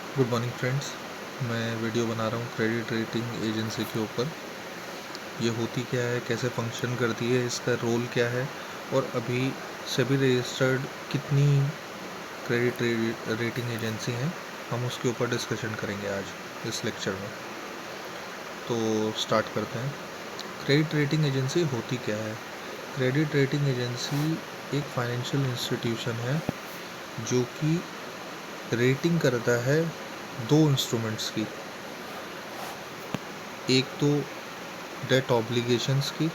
Good morning friends. मैं video बना रहा हूँ क्रेडिट रेटिंग एजेंसी के ऊपर। ये होती क्या है, कैसे फंक्शन करती है, इसका रोल क्या है और अभी सभी रजिस्टर्ड कितनी क्रेडिट रेटिंग एजेंसी हैं, हम उसके ऊपर डिस्कशन करेंगे आज इस लेक्चर में। तो स्टार्ट करते हैं। क्रेडिट रेटिंग एजेंसी होती क्या है? क्रेडिट रेटिंग एजेंसी एक फाइनेंशियल इंस्टीट्यूशन है जो कि रेटिंग करता है दो इंस्ट्रूमेंट्स की। एक तो डेट ऑब्लिगेशंस की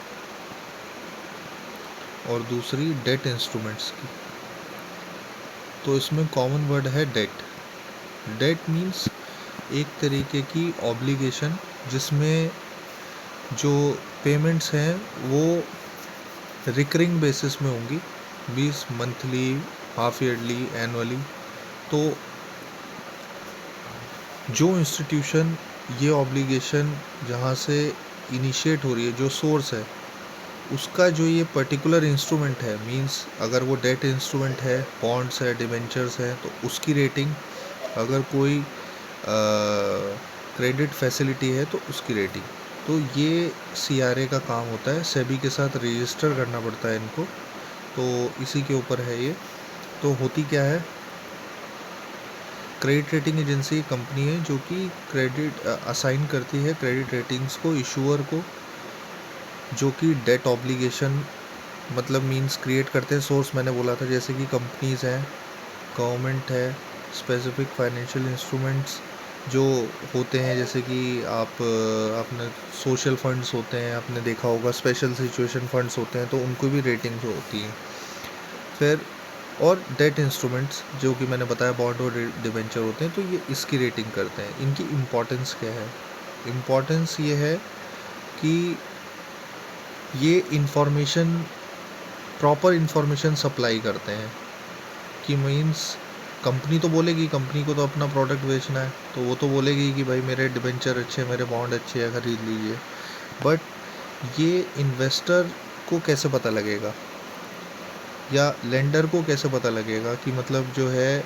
और दूसरी डेट इंस्ट्रूमेंट्स की। तो इसमें कॉमन वर्ड है डेट। डेट मीन्स एक तरीके की ऑब्लिगेशन जिसमें जो पेमेंट्स हैं वो रिकरिंग बेसिस में होंगी, 20 मंथली, हाफ ईयरली, एनुअली। तो जो इंस्टीट्यूशन ये ऑब्लिगेशन जहाँ से इनिशिएट हो रही है, जो सोर्स है उसका जो ये पर्टिकुलर इंस्ट्रूमेंट है, मींस अगर वो डेट इंस्ट्रूमेंट है, बॉन्ड्स है, डिबेंचर्स है, तो उसकी रेटिंग। अगर कोई क्रेडिट फैसिलिटी है तो उसकी रेटिंग। तो ये सीआरए का काम होता है, सेबी के साथ रजिस्टर करना पड़ता है इनको। तो इसी के ऊपर है ये। तो होती क्या है, क्रेडिट रेटिंग एजेंसी एक कंपनी है जो कि क्रेडिट असाइन करती है क्रेडिट रेटिंग्स को इशूअर को, जो कि डेट ऑब्लिगेशन मतलब मींस क्रिएट करते हैं। सोर्स मैंने बोला था, जैसे कि कंपनीज़ हैं, गवर्नमेंट है, स्पेसिफिक फाइनेंशियल इंस्ट्रूमेंट्स जो होते हैं, जैसे कि आपने सोशल फंड्स होते हैं, आपने देखा होगा स्पेशल सिचुएशन फंड्स होते हैं, तो उनको भी रेटिंग्स होती हैं। फिर और डेट इंस्ट्रूमेंट्स जो कि मैंने बताया बॉन्ड और डिबेंचर होते हैं, तो ये इसकी रेटिंग करते हैं। इनकी इम्पोर्टेंस क्या है? इम्पोर्टेंस ये है कि ये इंफॉर्मेशन, प्रॉपर इंफॉर्मेशन सप्लाई करते हैं। कि मीन्स कंपनी तो बोलेगी, कंपनी को तो अपना प्रोडक्ट बेचना है, तो वो तो बोलेगी कि भाई मेरे डिबेंचर अच्छे, मेरे बॉन्ड अच्छे हैं, खरीद लीजिए। बट ये इन्वेस्टर को कैसे पता लगेगा या लेंडर को कैसे पता लगेगा कि मतलब जो है,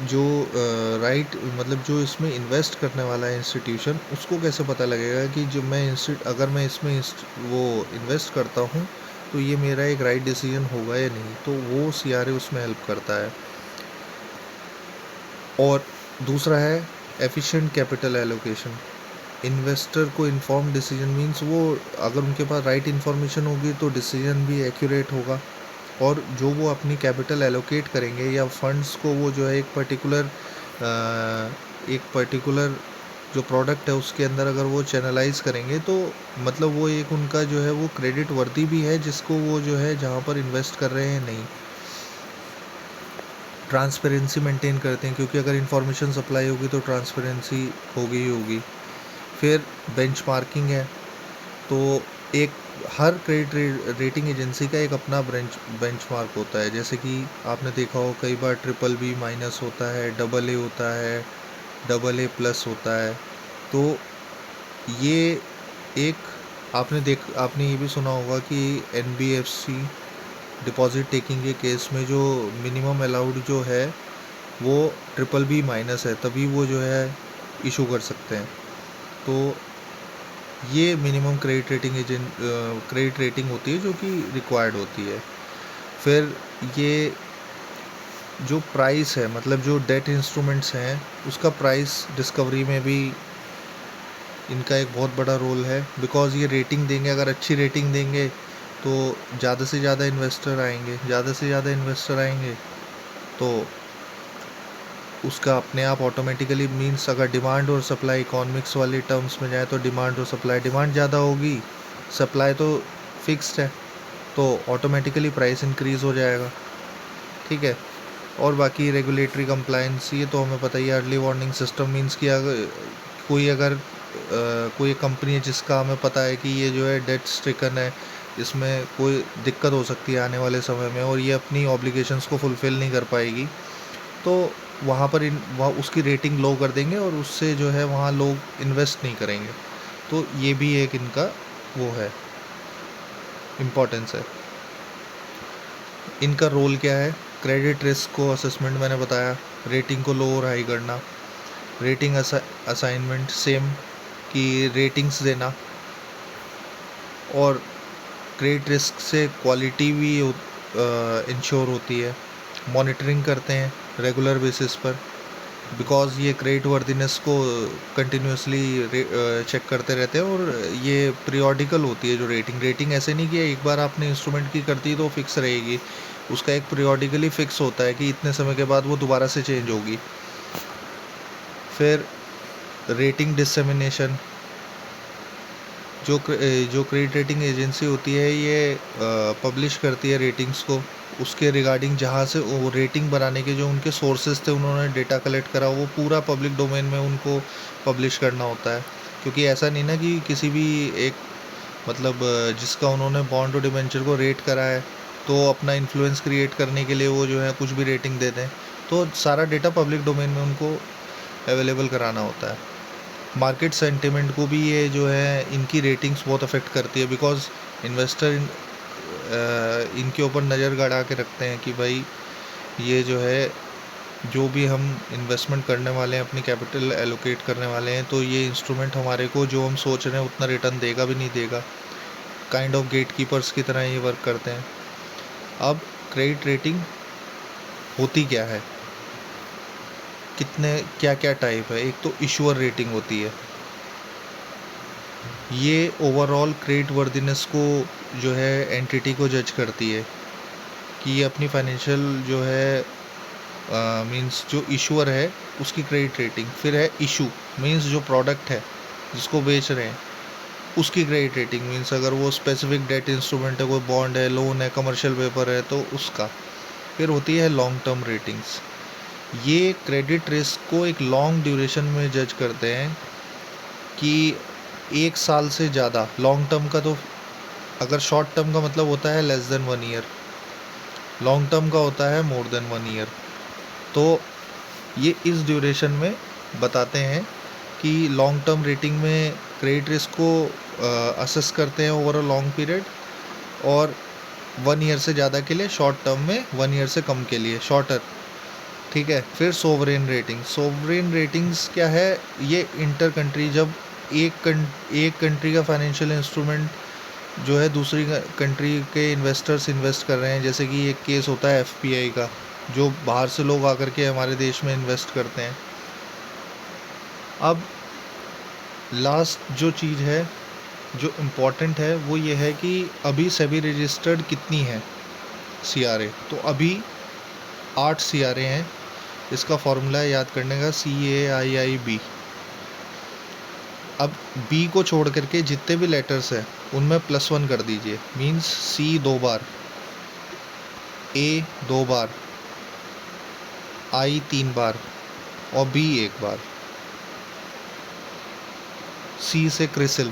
जो राइट मतलब जो इसमें इन्वेस्ट करने वाला है इंस्टीट्यूशन, उसको कैसे पता लगेगा कि जो मैं अगर मैं इसमें वो इन्वेस्ट करता हूँ तो ये मेरा एक राइट डिसीजन होगा या नहीं। तो वो सीआरए उसमें हेल्प करता है। और दूसरा है एफिशिएंट कैपिटल एलोकेशन। इन्वेस्टर को इन्फॉर्म डिसीजन मींस वो, अगर उनके पास राइट इन्फॉर्मेशन होगी तो डिसीजन भी एक्यूरेट होगा। और जो वो अपनी कैपिटल एलोकेट करेंगे या फंड्स को, वो जो है एक पर्टिकुलर जो प्रोडक्ट है उसके अंदर अगर वो चैनलाइज करेंगे, तो मतलब वो एक उनका जो है वो क्रेडिट वर्दी भी है, जिसको वो जो है जहाँ पर इन्वेस्ट कर रहे हैं नहीं। ट्रांसपेरेंसी मेंटेन करते हैं, क्योंकि अगर इन्फॉर्मेशन सप्लाई होगी तो ट्रांसपेरेंसी होगी ही होगी। फिर बेंचमार्किंग है। तो एक हर क्रेडिट रेटिंग एजेंसी का एक अपना बेंचमार्क होता है। जैसे कि आपने देखा हो कई बार BBB- होता है, AA होता है, AA+ होता है। तो ये एक आपने ये भी सुना होगा कि NBFC डिपॉजिट टेकिंग के केस में जो मिनिमम अलाउड जो है वो BBB- है, तभी वो जो है इशू कर सकते हैं। तो ये मिनिमम क्रेडिट रेटिंग होती है जो कि रिक्वायर्ड होती है। फिर ये जो प्राइस है, मतलब जो डेट इंस्ट्रूमेंट्स हैं उसका प्राइस डिस्कवरी में भी इनका एक बहुत बड़ा रोल है। बिकॉज़ ये रेटिंग देंगे, अगर अच्छी रेटिंग देंगे तो ज़्यादा से ज़्यादा इन्वेस्टर आएंगे, ज़्यादा से ज़्यादा इन्वेस्टर आएंगे तो उसका अपने आप ऑटोमेटिकली मीन्स, अगर डिमांड और सप्लाई इकोनॉमिक्स वाली टर्म्स में जाए तो डिमांड और सप्लाई, डिमांड ज़्यादा होगी, सप्लाई तो फिक्स्ड है, तो ऑटोमेटिकली प्राइस इंक्रीज़ हो जाएगा। ठीक है। और बाकी रेगुलेटरी कंप्लायंस, ये तो हमें पता ही है। अर्ली वार्निंग सिस्टम मीन्स कि अगर कोई कंपनी है जिसका हमें पता है कि ये जो है डेट स्ट्रिकन है, इसमें कोई दिक्कत हो सकती है आने वाले समय में और ये अपनी ऑब्लिगेशंस को फुलफ़िल नहीं कर पाएगी, तो वहाँ पर वहाँ उसकी रेटिंग लो कर देंगे और उससे जो है वहाँ लोग इन्वेस्ट नहीं करेंगे। तो ये भी एक इनका वो है, इम्पोर्टेंस है। इनका रोल क्या है? क्रेडिट रिस्क को असेसमेंट मैंने बताया, रेटिंग को लो और हाई करना, रेटिंग असाइनमेंट सेम कि रेटिंग्स देना, और क्रेडिट रिस्क से क्वालिटी भी इंश्योर होती है। मॉनिटरिंग करते हैं रेगुलर बेसिस पर, बिकॉज़ ये क्रेडिट वर्दिनेस को कंटिन्यूसली चेक करते रहते हैं, और ये पीरियोडिकल होती है जो रेटिंग ऐसे नहीं कि एक बार आपने इंस्ट्रूमेंट की कर दी तो फिक्स रहेगी, उसका एक पीरियोडिकली फिक्स होता है कि इतने समय के बाद वो दोबारा से चेंज होगी। फिर रेटिंग डिसेमिनेशन, जो क्रेडिट रेटिंग एजेंसी होती है ये पब्लिश करती है रेटिंग्स को, उसके रिगार्डिंग जहाँ से वो रेटिंग बनाने के जो उनके सोर्सेज थे, उन्होंने डेटा कलेक्ट करा, वो पूरा पब्लिक डोमेन में उनको पब्लिश करना होता है। क्योंकि ऐसा नहीं ना कि किसी भी एक मतलब जिसका उन्होंने बॉन्ड और डिबेंचर को रेट करा है तो अपना इन्फ्लुएंस क्रिएट करने के लिए वो जो है कुछ भी रेटिंग दे दें, तो सारा डेटा पब्लिक डोमेन में उनको अवेलेबल कराना होता है। मार्केट सेंटिमेंट को भी ये जो है इनकी रेटिंग्स बहुत अफेक्ट करती है, बिकॉज इन्वेस्टर इनके ऊपर नज़र गड़ा के रखते हैं कि भाई ये जो है, जो भी हम इन्वेस्टमेंट करने वाले हैं, अपनी कैपिटल एलोकेट करने वाले हैं, तो ये इंस्ट्रूमेंट हमारे को जो हम सोच रहे हैं उतना रिटर्न देगा भी नहीं देगा। काइंड ऑफ गेट कीपर्स की तरह ये वर्क करते हैं। अब क्रेडिट रेटिंग होती क्या है, कितने क्या क्या टाइप है। एक तो इशूअर रेटिंग होती है, ये ओवरऑल क्रेडिट वर्दिनेस को जो है एंटिटी को जज करती है कि ये अपनी फाइनेंशियल जो है मींस जो इशूअर है उसकी क्रेडिट रेटिंग। फिर है इशू, मींस जो प्रोडक्ट है जिसको बेच रहे हैं उसकी क्रेडिट रेटिंग, मींस अगर वो स्पेसिफिक डेट इंस्ट्रूमेंट है, कोई बॉन्ड है, लोन है, कमर्शियल पेपर है, तो उसका। फिर होती है लॉन्ग टर्म रेटिंग्स, ये क्रेडिट रिस्क को एक लॉन्ग ड्यूरेशन में जज करते हैं कि 1 साल से ज़्यादा। लॉन्ग टर्म का तो, अगर शॉर्ट टर्म का मतलब होता है less than 1 year, long term का होता है मोर देन 1 ईयर। तो ये इस ड्यूरेशन में बताते हैं कि लॉन्ग टर्म रेटिंग में क्रेडिट रिस्क को असेस करते हैं ओवर अ लॉन्ग पीरियड, और 1 ईयर से ज़्यादा के लिए, शॉर्ट टर्म में 1 ईयर से कम के लिए शॉर्टर, ठीक है। फिर सोवरेन रेटिंग, सोवरेन रेटिंग्स क्या है, ये इंटर कंट्री, जब एक कंट्री का फाइनेंशियल इंस्ट्रूमेंट जो है दूसरी कंट्री के इन्वेस्टर्स इन्वेस्ट कर रहे हैं, जैसे कि एक केस होता है एफपीआई का, जो बाहर से लोग आकर के हमारे देश में इन्वेस्ट करते हैं। अब लास्ट जो चीज़ है जो इम्पॉर्टेंट है वो ये है कि अभी सेबी रजिस्टर्ड कितनी है सीआरए, तो अभी 8 सीआरए हैं। इसका फॉर्मूला है याद करने का, CAIIB। अब बी को छोड़ करके जितने भी लेटर्स हैं उनमें +1 कर दीजिए, means C 2 bar, A 2 bar, I 3 बार और B 1 बार। C से क्रिसिल,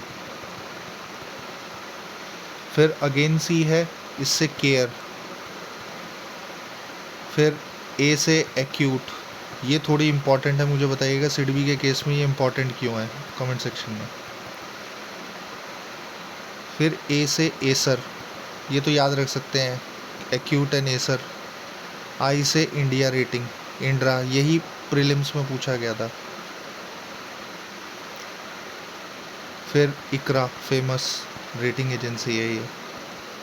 फिर अगेन C है, इससे केयर, फिर A से एक्यूट। ये थोड़ी इम्पॉर्टेंट है, मुझे बताइएगा सिडबी के केस में ये इम्पॉर्टेंट क्यों है, कमेंट सेक्शन में। फिर A से एसर, ये तो याद रख सकते हैं, एक्यूट एंड एसर। I से इंडिया रेटिंग, इंड्रा, यही प्रीलिम्स में पूछा गया था। फिर इकरा, फेमस रेटिंग एजेंसी है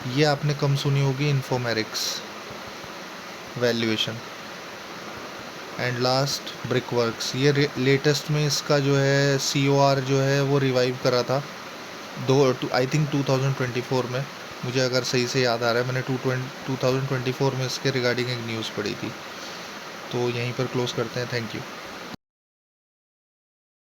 ये आपने कम सुनी होगी, इन्फोमेरिक्स वैल्यूएशन। एंड लास्ट ब्रिकवर्क्स, ये लेटेस्ट में इसका जो है COR जो है वो रिवाइव करा था आई थिंक 2024 में, मुझे अगर सही से याद आ रहा है, मैंने 2024 में इसके रिगार्डिंग एक न्यूज़ पढ़ी थी। तो यहीं पर क्लोज़ करते हैं, थैंक यू।